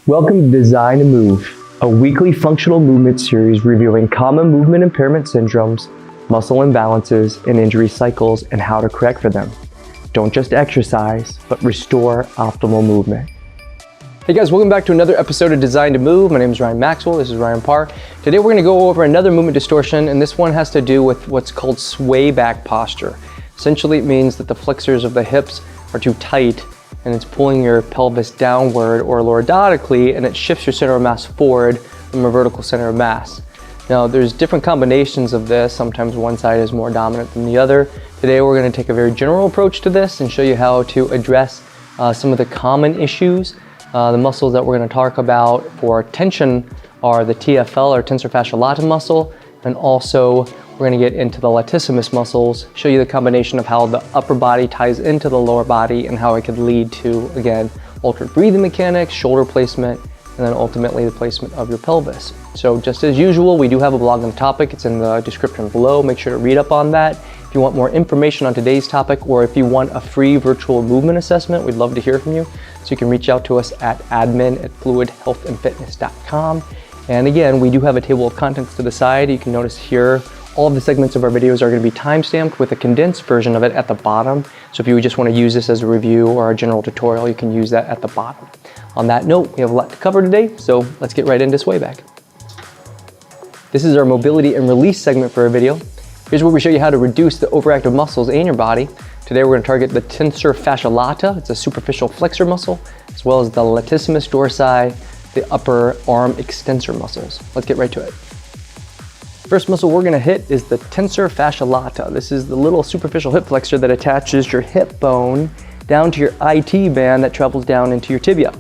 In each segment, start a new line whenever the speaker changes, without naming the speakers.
Welcome to Design to Move, a weekly functional movement series reviewing common movement impairment syndromes, muscle imbalances, and injury cycles and how to correct for them. Don't just exercise, but restore optimal movement.
Hey guys, welcome back to another episode of Design to Move. My name is Ryan Maxwell, this is Ryan Parr. Today we're going to go over another movement distortion, and this one has to do with what's called swayback posture. Essentially it means that the flexors of the hips are too tight and it's pulling your pelvis downward or lordotically, and it shifts your center of mass forward from a vertical center of mass. Now there's different combinations of this. Sometimes one side is more dominant than the other. Today we're going to take a very general approach to this and show you how to address some of the common issues. The muscles that we're going to talk about for tension are the TFL or tensor fasciae lata muscle, and also we're going to get into the latissimus muscles, show you the combination of how the upper body ties into the lower body and how it could lead to, again, altered breathing mechanics, shoulder placement, and then ultimately the placement of your pelvis. So just as usual, we do have a blog on the topic. It's in the description below. Make sure to read up on that. If you want more information on today's topic, or if you want a free virtual movement assessment, we'd love to hear from you. So you can reach out to us at admin@fluidhealthandfitness.com. And again, we do have a table of contents to the side. You can notice here, all of the segments of our videos are going to be timestamped with a condensed version of it at the bottom. So if you just want to use this as a review or a general tutorial, you can use that at the bottom. On that note, we have a lot to cover today, so let's get right into Swayback. This is our mobility and release segment for our video. Here's where we show you how to reduce the overactive muscles in your body. Today we're going to target the tensor fasciae lata, it's a superficial flexor muscle, as well as the latissimus dorsi, the upper arm extensor muscles. Let's get right to it. First muscle we're going to hit is the tensor fasciae lata. This is the little superficial hip flexor that attaches your hip bone down to your IT band that travels down into your tibia.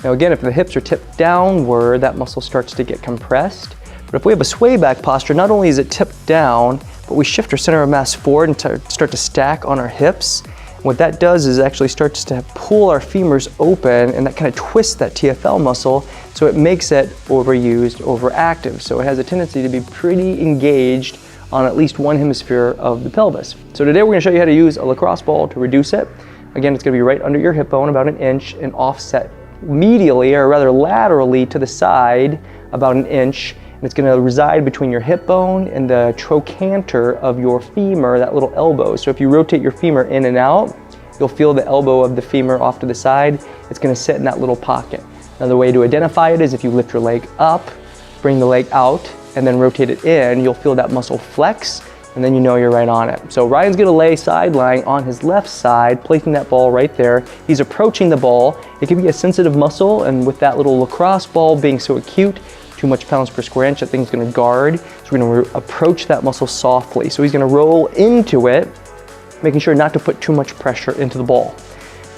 Now again, if the hips are tipped downward, that muscle starts to get compressed. But if we have a swayback posture, not only is it tipped down, but we shift our center of mass forward and start to stack on our hips. What that does is actually starts to pull our femurs open, and that kind of twists that TFL muscle, so it makes it overused, overactive. So it has a tendency to be pretty engaged on at least one hemisphere of the pelvis. So today we're going to show you how to use a lacrosse ball to reduce it. Again, it's going to be right under your hip bone, about an inch, and offset medially, or rather laterally to the side, about an inch. And it's going to reside between your hip bone and the trochanter of your femur, that little elbow. So if you rotate your femur in and out, you'll feel the elbow of the femur off to the side. It's going to sit in that little pocket. Another way to identify it is if you lift your leg up, bring the leg out, and then rotate it in, you'll feel that muscle flex, and then you know you're right on it. So Ryan's going to lay sideline on his left side, placing that ball right there. He's approaching the ball. It can be a sensitive muscle, and with that little lacrosse ball being so acute, too much pounds per square inch, that thing's going to guard. So we're going to approach that muscle softly. So he's going to roll into it, making sure not to put too much pressure into the ball.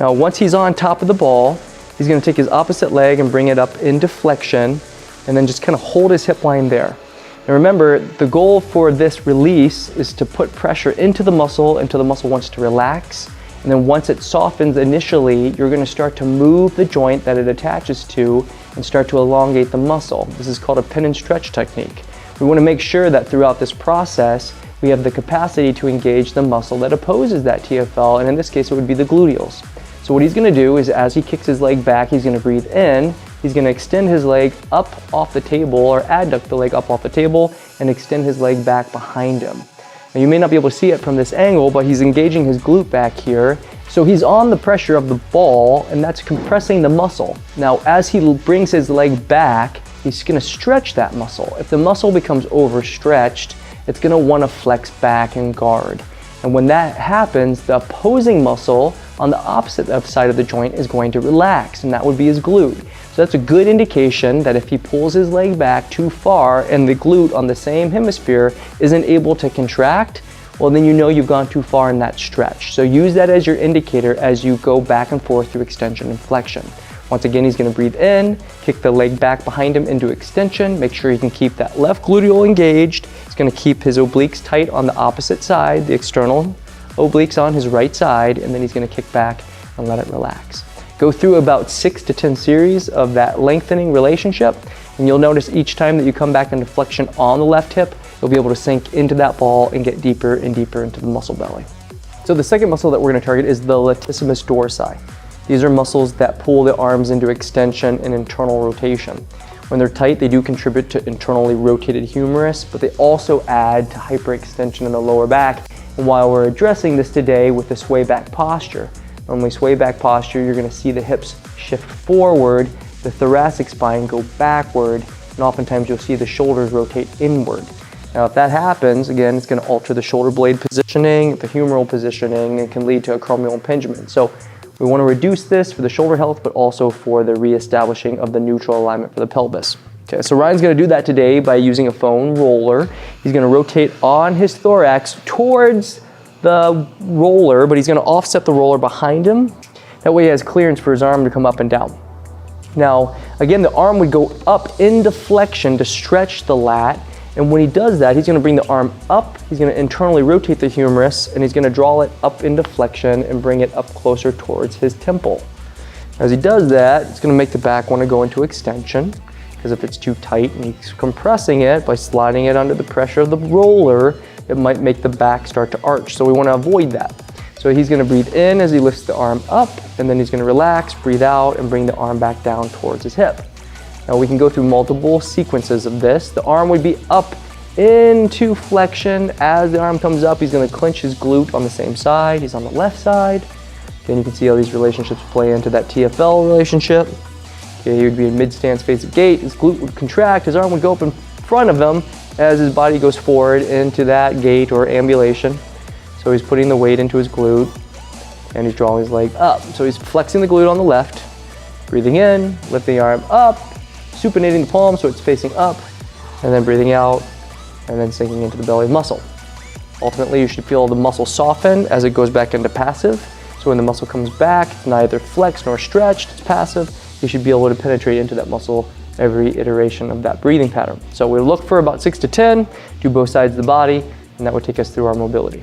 Now once he's on top of the ball, he's going to take his opposite leg and bring it up into flexion, and then just kind of hold his hip line there. Now remember, the goal for this release is to put pressure into the muscle until the muscle wants to relax. And then once it softens initially, you're going to start to move the joint that it attaches to and start to elongate the muscle. This is called a pin and stretch technique. We want to make sure that throughout this process, we have the capacity to engage the muscle that opposes that TFL, and in this case, it would be the gluteals. So what he's going to do is, as he kicks his leg back, he's going to breathe in, he's going to extend his leg up off the table, or adduct the leg up off the table, and extend his leg back behind him. Now you may not be able to see it from this angle, but he's engaging his glute back here. So he's on the pressure of the ball, and that's compressing the muscle. Now as he brings his leg back, he's going to stretch that muscle. If the muscle becomes overstretched, it's going to want to flex back and guard. And when that happens, the opposing muscle on the opposite side of the joint is going to relax, and that would be his glute. So that's a good indication that if he pulls his leg back too far and the glute on the same hemisphere isn't able to contract, well then you know you've gone too far in that stretch. So use that as your indicator as you go back and forth through extension and flexion. Once again, he's going to breathe in, kick the leg back behind him into extension, make sure he can keep that left gluteal engaged. He's going to keep his obliques tight on the opposite side, the external obliques on his right side, and then he's going to kick back and let it relax. Go through about 6 to 10 series of that lengthening relationship, and you'll notice each time that you come back into flexion on the left hip, you'll be able to sink into that ball and get deeper and deeper into the muscle belly. So the second muscle that we're going to target is the latissimus dorsi. These are muscles that pull the arms into extension and internal rotation. When they're tight, they do contribute to internally rotated humerus, but they also add to hyperextension in the lower back. And while we're addressing this today with the swayback posture, normally swayback posture, you're going to see the hips shift forward, the thoracic spine go backward, and oftentimes you'll see the shoulders rotate inward. Now, if that happens, again, it's going to alter the shoulder blade positioning, the humeral positioning, and can lead to acromial impingement. So we want to reduce this for the shoulder health, but also for the reestablishing of the neutral alignment for the pelvis. Okay, so Ryan's going to do that today by using a foam roller. He's going to rotate on his thorax towards the roller, but he's going to offset the roller behind him. That way he has clearance for his arm to come up and down. Now, again, the arm would go up into flexion to stretch the lat. And when he does that, he's going to bring the arm up, he's going to internally rotate the humerus, and he's going to draw it up into flexion and bring it up closer towards his temple. As he does that, it's going to make the back want to go into extension, because if it's too tight and he's compressing it by sliding it under the pressure of the roller, it might make the back start to arch. So we want to avoid that. So he's going to breathe in as he lifts the arm up, and then he's going to relax, breathe out, and bring the arm back down towards his hip. Now we can go through multiple sequences of this. The arm would be up into flexion. As the arm comes up, he's going to clench his glute on the same side. He's on the left side. Then you can see how these relationships play into that TFL relationship. Okay, he would be in mid-stance facing gait. His glute would contract. His arm would go up in front of him as his body goes forward into that gait or ambulation. So he's putting the weight into his glute and he's drawing his leg up. So he's flexing the glute on the left, breathing in, lifting the arm up, supinating the palm so it's facing up, and then breathing out, and then sinking into the belly muscle. Ultimately, you should feel the muscle soften as it goes back into passive. So when the muscle comes back, it's neither flexed nor stretched, it's passive. You should be able to penetrate into that muscle every iteration of that breathing pattern. So we look for about 6 to 10, do both sides of the body, and that would take us through our mobility.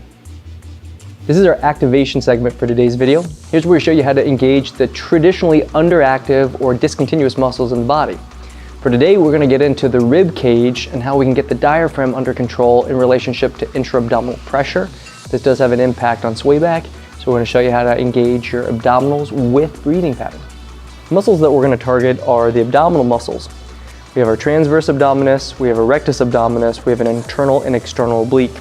This is our activation segment for today's video. Here's where we show you how to engage the traditionally underactive or discontinuous muscles in the body. For today, we're going to get into the rib cage and how we can get the diaphragm under control in relationship to intra-abdominal pressure. This does have an impact on swayback, so we're going to show you how to engage your abdominals with breathing pattern. The muscles that we're going to target are the abdominal muscles. We have our transverse abdominis, we have a rectus abdominis, we have an internal and external oblique.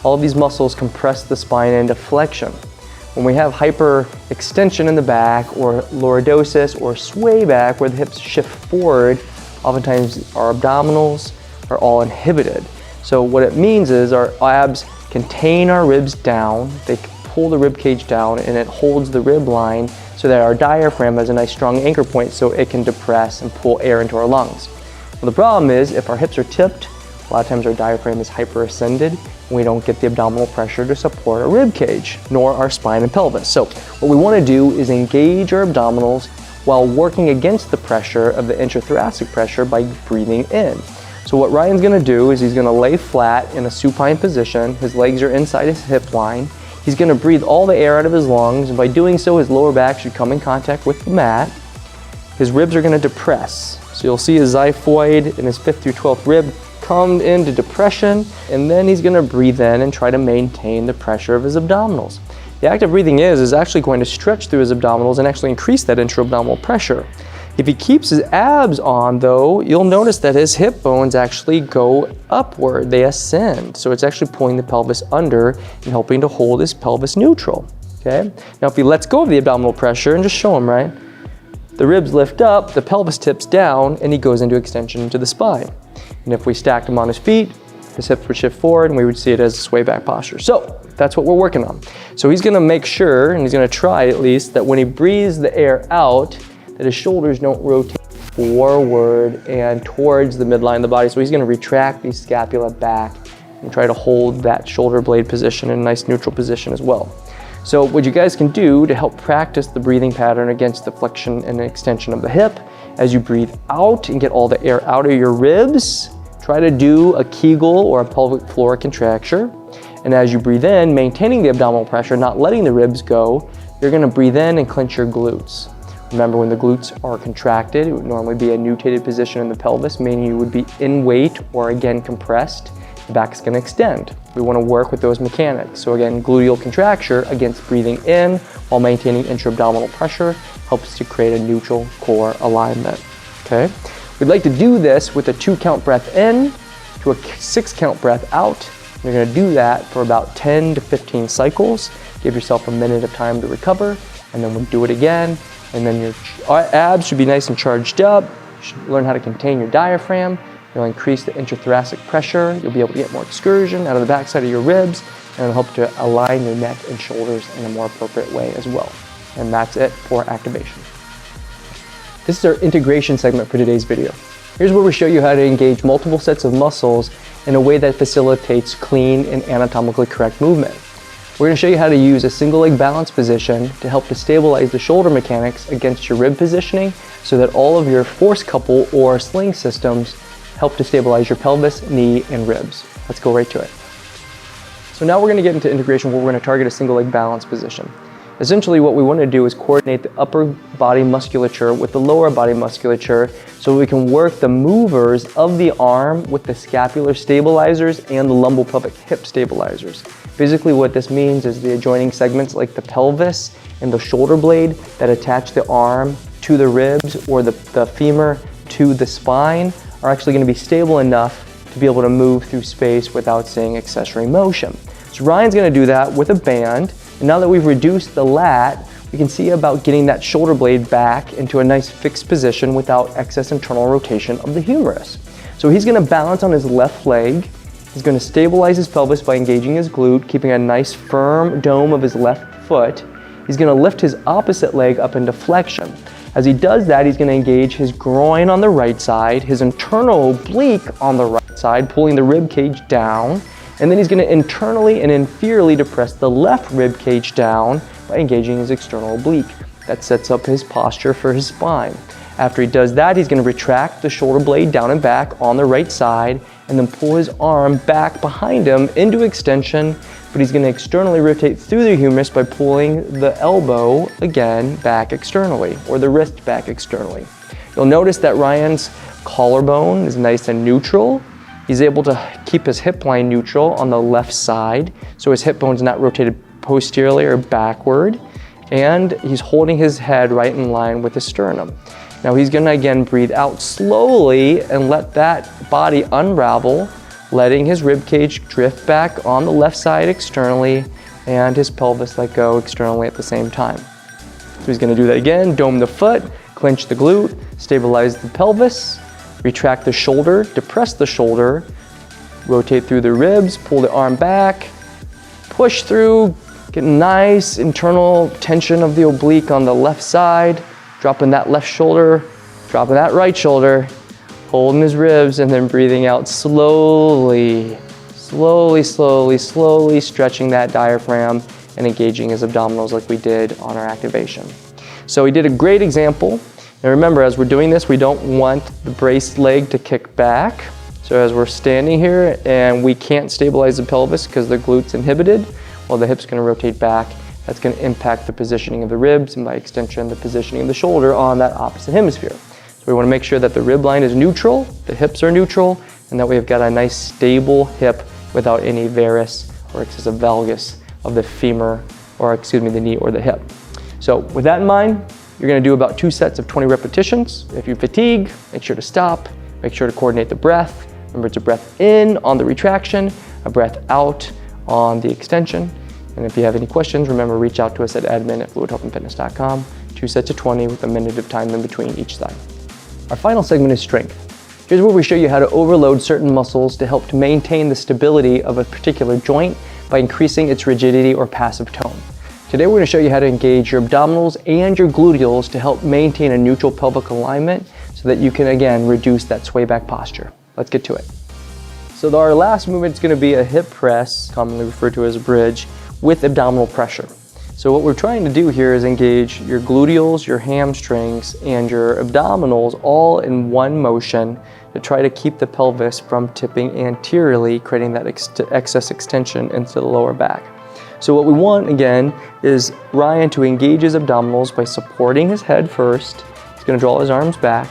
All of these muscles compress the spine into flexion. When we have hyperextension in the back, or lordosis or swayback, where the hips shift forward, oftentimes our abdominals are all inhibited. So what it means is our abs contain our ribs down, they pull the rib cage down, and it holds the rib line so that our diaphragm has a nice strong anchor point so it can depress and pull air into our lungs. Well, the problem is if our hips are tipped, a lot of times our diaphragm is hyperascended and we don't get the abdominal pressure to support our rib cage, nor our spine and pelvis. So what we want to do is engage our abdominals while working against the pressure of the intrathoracic pressure by breathing in. So what Ryan's going to do is he's going to lay flat in a supine position. His legs are inside his hip line. He's going to breathe all the air out of his lungs, and by doing so, his lower back should come in contact with the mat. His ribs are going to depress. So you'll see his xiphoid and his 5th through 12th rib come into depression, and then he's going to breathe in and try to maintain the pressure of his abdominals. The act of breathing is actually going to stretch through his abdominals and actually increase that intra-abdominal pressure. If he keeps his abs on, though, you'll notice that his hip bones actually go upward, they ascend. So it's actually pulling the pelvis under and helping to hold his pelvis neutral, okay? Now if he lets go of the abdominal pressure, and just show him, right? The ribs lift up, the pelvis tips down, and he goes into extension into the spine. And if we stacked him on his feet, his hips would shift forward and we would see it as a swayback posture. So that's what we're working on. So he's gonna make sure, and he's gonna try at least, that when he breathes the air out, that his shoulders don't rotate forward and towards the midline of the body. So he's gonna retract the scapula back and try to hold that shoulder blade position in a nice neutral position as well. So what you guys can do to help practice the breathing pattern against the flexion and extension of the hip, as you breathe out and get all the air out of your ribs, try to do a Kegel or a pelvic floor contracture. And as you breathe in, maintaining the abdominal pressure, not letting the ribs go, you're gonna breathe in and clench your glutes. Remember, when the glutes are contracted, it would normally be a nutated position in the pelvis, meaning you would be in weight or again compressed. the back is going to extend. We want to work with those mechanics. So again, gluteal contracture against breathing in while maintaining intra-abdominal pressure helps to create a neutral core alignment. Okay, we'd like to do this with a 2-count breath in to a 6-count breath out. You're going to do that for about 10 to 15 cycles. Give yourself a minute of time to recover, and then we'll do it again. And then your abs should be nice and charged up. You should learn how to contain your diaphragm. You'll increase the intrathoracic pressure. You'll be able to get more excursion out of the backside of your ribs, and it'll help to align your neck and shoulders in a more appropriate way as well. And that's it for activation. This is our integration segment for today's video. Here's where we show you how to engage multiple sets of muscles in a way that facilitates clean and anatomically correct movement. We're going to show you how to use a single leg balance position to help to stabilize the shoulder mechanics against your rib positioning so that all of your force couple or sling systems help to stabilize your pelvis, knee, and ribs. Let's go right to it. So now we're going to get into integration where we're going to target a single leg balance position. Essentially what we want to do is coordinate the upper body musculature with the lower body musculature so we can work the movers of the arm with the scapular stabilizers and the lumbopelvic hip stabilizers. Basically what this means is the adjoining segments like the pelvis and the shoulder blade that attach the arm to the ribs or the femur to the spine are actually going to be stable enough to be able to move through space without seeing accessory motion. So Ryan's going to do that with a band. And now that we've reduced the lat, we can see about getting that shoulder blade back into a nice fixed position without excess internal rotation of the humerus. So he's going to balance on his left leg. He's going to stabilize his pelvis by engaging his glute, keeping a nice firm dome of his left foot. He's going to lift his opposite leg up into flexion. As he does that, he's going to engage his groin on the right side, his internal oblique on the right side, pulling the rib cage down. And then he's going to internally and inferiorly depress the left rib cage down by engaging his external oblique. That sets up his posture for his spine. After he does that, he's going to retract the shoulder blade down and back on the right side and then pull his arm back behind him into extension, but he's going to externally rotate through the humerus by pulling the elbow again back externally or the wrist back externally. You'll notice that Ryan's collarbone is nice and neutral. He's able to keep his hip line neutral on the left side, so his hip bone's not rotated posteriorly or backward, and he's holding his head right in line with his sternum. Now he's gonna again breathe out slowly and let that body unravel, letting his rib cage drift back on the left side externally and his pelvis let go externally at the same time. So he's gonna do that again, dome the foot, clench the glute, stabilize the pelvis, retract the shoulder, depress the shoulder, rotate through the ribs, pull the arm back, push through, get nice internal tension of the oblique on the left side, dropping that left shoulder, dropping that right shoulder, holding his ribs, and then breathing out slowly, slowly, stretching that diaphragm and engaging his abdominals like we did on our activation. So he did a great example. Now remember, as we're doing this, we don't want the braced leg to kick back. So as we're standing here and we can't stabilize the pelvis because the glute's inhibited, well, the hip's gonna rotate back. That's gonna impact the positioning of the ribs and by extension, the positioning of the shoulder on that opposite hemisphere. So we wanna make sure that the rib line is neutral, the hips are neutral, and that we've got a nice stable hip without any varus or excessive valgus of the femur, or excuse me, the knee or the hip. So with that in mind, you're gonna do about 2 sets of 20 repetitions. If you fatigue, make sure to stop. Make sure to coordinate the breath. Remember, it's a breath in on the retraction, a breath out on the extension. And if you have any questions, remember, reach out to us at admin@fluidhealthandfitness.com. 2 sets of 20 with a minute of time in between each side. Our final segment is strength. Here's where we show you how to overload certain muscles to help to maintain the stability of a particular joint by increasing its rigidity or passive tone. Today we're going to show you how to engage your abdominals and your gluteals to help maintain a neutral pelvic alignment so that you can again reduce that sway back posture. Let's get to it. So our last movement is going to be a hip press, commonly referred to as a bridge, with abdominal pressure. So what we're trying to do here is engage your gluteals, your hamstrings, and your abdominals all in one motion to try to keep the pelvis from tipping anteriorly, creating that excess extension into the lower back. So what we want, again, is Ryan to engage his abdominals by supporting his head first. He's going to draw his arms back,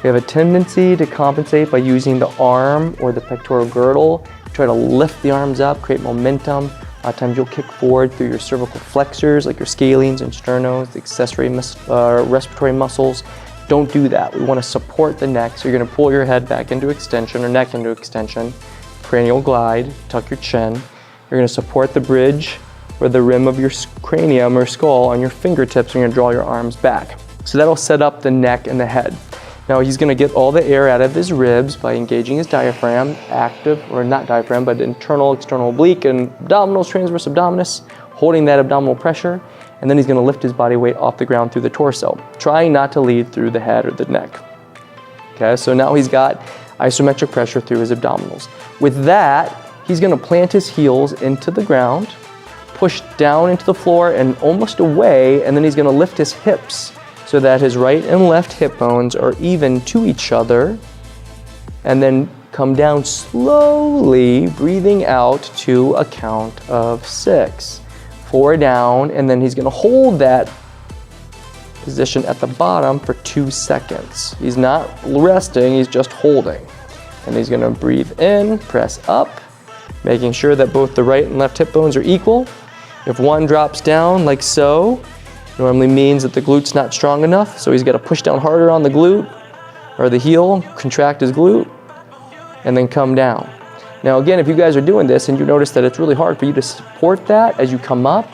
We have a tendency to compensate by using the arm or the pectoral girdle. Try to lift the arms up, create momentum. A lot of times you'll kick forward through your cervical flexors, like your scalenes and sternos, the accessory respiratory muscles. Don't do that. We want to support the neck, so you're going to pull your head back into extension or neck into extension. Cranial glide, tuck your chin. You're going to support the bridge or the rim of your cranium or skull on your fingertips. You're going to draw your arms back. So that'll set up the neck and the head. Now he's going to get all the air out of his ribs by engaging his diaphragm, active, or not diaphragm, but internal, external oblique, and abdominals, transverse abdominis, holding that abdominal pressure, and then he's going to lift his body weight off the ground through the torso, trying not to lead through the head or the neck. Okay, so now he's got isometric pressure through his abdominals. With that, he's going to plant his heels into the ground, push down into the floor and almost away, and then he's going to lift his hips so that his right and left hip bones are even to each other, and then come down slowly, breathing out to a count of 6. 4 down, and then he's gonna hold that position at the bottom for 2 seconds. He's not resting, he's just holding. And he's gonna breathe in, press up, making sure that both the right and left hip bones are equal. If one drops down, like so, normally means that the glute's not strong enough, so he's got to push down harder on the glute or the heel, contract his glute, and then come down. Now again, if you guys are doing this and you notice that it's really hard for you to support that as you come up,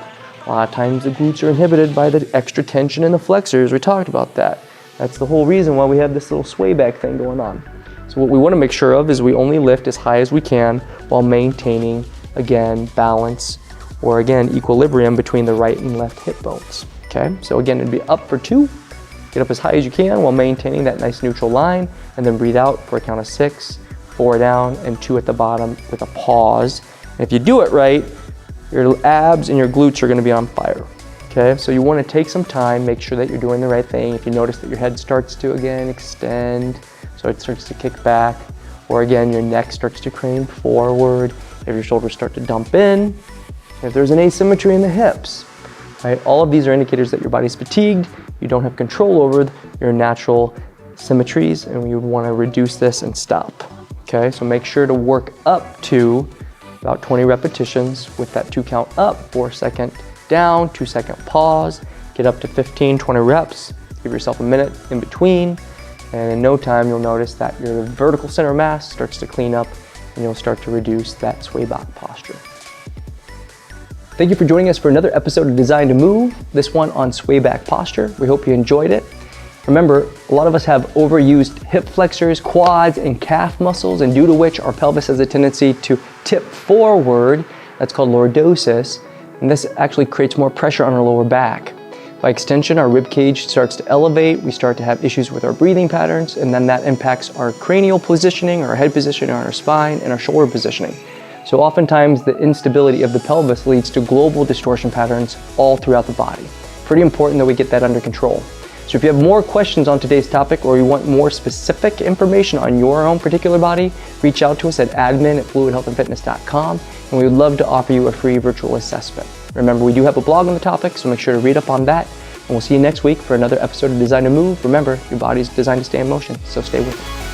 a lot of times the glutes are inhibited by the extra tension in the flexors. We talked about that. That's the whole reason why we have this little swayback thing going on. So what we want to make sure of is we only lift as high as we can while maintaining, again, balance or again, equilibrium between the right and left hip bones. Okay, so again, it'd be up for 2. Get up as high as you can while maintaining that nice neutral line, and then breathe out for a count of 6, 4 down, and 2 at the bottom with a pause. And if you do it right, your abs and your glutes are gonna be on fire. Okay, so you wanna take some time, make sure that you're doing the right thing. If you notice that your head starts to, again, extend, so it starts to kick back, or again, your neck starts to crane forward, if your shoulders start to dump in, if there's an asymmetry in the hips. Right? All of these are indicators that your body's fatigued, you don't have control over your natural symmetries, and you would want to reduce this and stop. Okay, so make sure to work up to about 20 repetitions with that 2 count up, 4 second down, 2 second pause, get up to 15, 20 reps, give yourself a minute in between, and in no time you'll notice that your vertical center of mass starts to clean up and you'll start to reduce that swayback posture. Thank you for joining us for another episode of Design to Move, this one on swayback posture. We hope you enjoyed it. Remember, a lot of us have overused hip flexors, quads, and calf muscles, and due to which our pelvis has a tendency to tip forward. That's called lordosis, and this actually creates more pressure on our lower back. By extension, our rib cage starts to elevate, we start to have issues with our breathing patterns, and then that impacts our cranial positioning, our head positioning on our spine, and our shoulder positioning. So oftentimes the instability of the pelvis leads to global distortion patterns all throughout the body. Pretty important that we get that under control. So if you have more questions on today's topic or you want more specific information on your own particular body, reach out to us at admin@fluidhealthandfitness.com, and we would love to offer you a free virtual assessment. Remember, we do have a blog on the topic, so make sure to read up on that, and we'll see you next week for another episode of Design to Move. Remember, your body's designed to stay in motion, so stay with it.